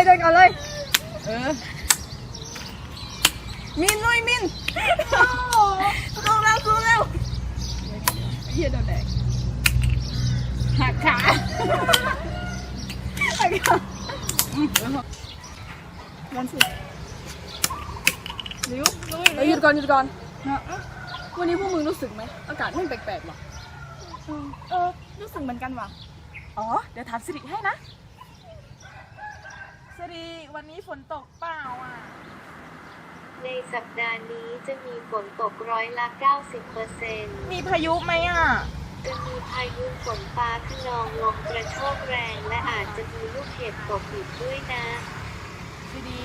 เดินก่อนเลยมินลุยมินสู้แล้วสู้แล้วเฮียโดนแดกหักขาวันสุดนิ้วหยุดก่อนวันนี้พวกมึงรู้สึกไหมอากาศไม่แปลกๆหรอรู้สึกเหมือนกันว่ะอ๋อเดี๋ยวถามสิริให้นะสิริวันนี้ฝนตกเปล่าอ่ะในสัปดาห์นี้จะมีฝนตก90%มีพายุไหมอ่ะจะมีพายุฝนฟ้าคะนองลมกระโชกแรงและอาจจะมีลูกเห็บตกอีกด้วยนะสิริ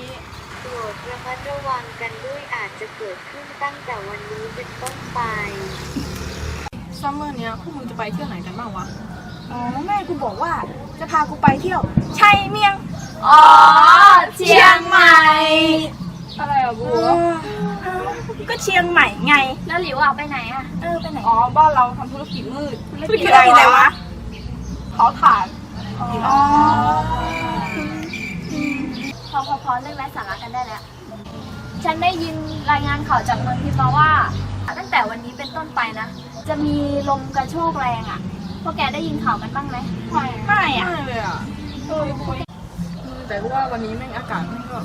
โปรดระมัดระวังกันด้วยอาจจะเกิดขึ้นตั้งแต่วันนี้เป็นต้นไปซัมเมอร์เนี้ยพวกมึงจะไปเที่ยวไหนกันบ้างวะอ๋อแม่กูบอกว่าจะพากูไปเที่ยวชัยเมียงอ๋อเชียงใหม่อะไรอ่ะบูก็เชียงใหม่ไงแล้วหลิวไปไหนอ่ะไปไหนอ๋อบ้านเราทำธุรกิจมืดธุรกิจอะไรวะเผาถ่านอ๋อพอเลิกไร้สาระกันได้แล้วฉันได้ยินรายงานข่าวจากเมืองทิพย์มาว่าตั้งแต่วันนี้เป็นต้นไปนะจะมีลมกระโชกแรงอ่ะพวกแกได้ยินข่าวกันบ้างไหมไม่เลยอ่ะแต่ว่าวันนี้แม่งอากาศมันก็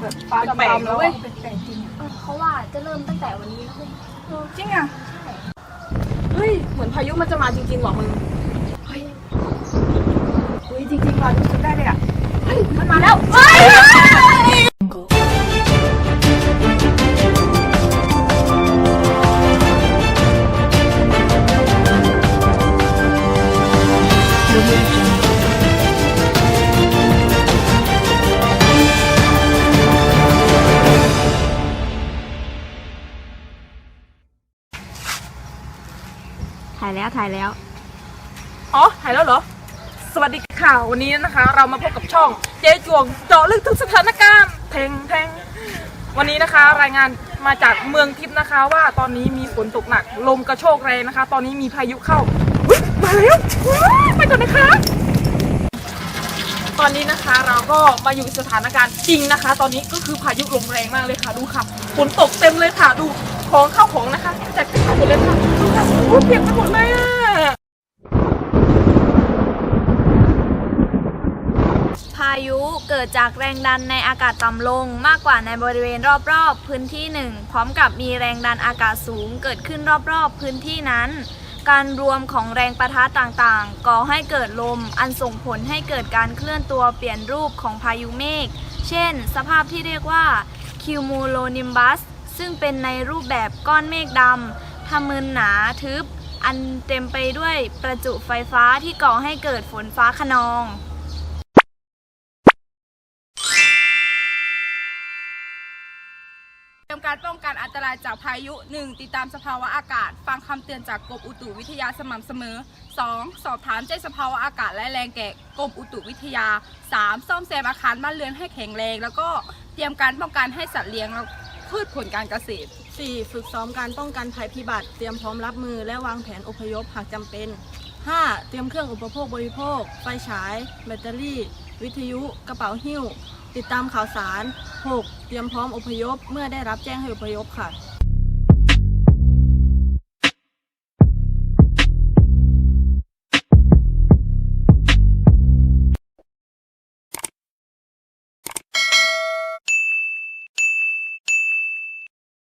แบบฟ้าแปลกๆแล้วเว้ยเขาว่าจะเริ่มตั้งแต่วันนี้นะเว้ยจริงอ่ะเฮ้ยเหมือนพายุมันจะมาจริงๆว่ะมึงเฮ้ยจริงๆว่ะรู้สึกได้เลยอ่ะเฮ้ยมันมาแล้วถ่ายแล้วอ๋อถ่ายแล้วเหรอสวัสดีค่ะวันนี้นะคะเรามาพบกับช่องเจ๊จวงเจาะลึกทุกสถานการณ์แทงวันนี้นะคะรายงานมาจากเมืองทิพย์นะคะว่าตอนนี้มีฝนตกหนักลมกระโชกแรงนะคะตอนนี้มีพายุเข้ามาแล้วไปก่อนนะคะตอนนี้นะคะเราก็มาอยู่สถานการณ์จริงนะคะตอนนี้ก็คือพายุลมแรงมากเลยค่ะดูค่ะฝนตกเต็มเลยค่ะดูของเข้าของนะคะจากที่หมดเลยค่ะดูค่ะเปียกไปหมดเลยอ่ะพายุเกิดจากแรงดันในอากาศต่ำลงมากกว่าในบริเวณรอบๆพื้นที่หนึ่งพร้อมกับมีแรงดันอากาศสูงเกิดขึ้นรอบๆพื้นที่นั้นการรวมของแรงปะทะต่างๆก่อให้เกิดลมอันส่งผลให้เกิดการเคลื่อนตัวเปลี่ยนรูปของพายุเมฆเช่นสภาพที่เรียกว่าคิวมูโลนิมบัสซึ่งเป็นในรูปแบบก้อนเมฆดำทะมึนหนาทึบอันเต็มไปด้วยประจุไฟฟ้าที่ก่อให้เกิดฝนฟ้าคะนองเตรียมการป้องกันอันตรายจากพายุ 1. ติดตามสภาวะอากาศฟังคำเตือนจากกรมอุตุวิทยาสม่ำเสมอ 2. สอบถามแจ้งสภาวะอากาศและแรงแก่กรมอุตุวิทยา 3. ซ่อมแซมอาคารบ้านเรือนให้แข็งแรงแล้วก็เตรียมการป้องกันให้สัตว์เลี้ยงและพืชผลการเกษตร 4. ฝึกซ้อมการป้องกันภัยพิบัติเตรียมพร้อมรับมือและวางแผนอพยพหากจำเป็น 5. เตรียมเครื่องอุปโภคบริโภคไฟฉายแบตเตอรี่วิทยุกระเป๋าหิ้วติดตามข่าวสาร 6. เตรียมพร้อมอพยพเมื่อได้รับแจ้งให้อพยพค่ะ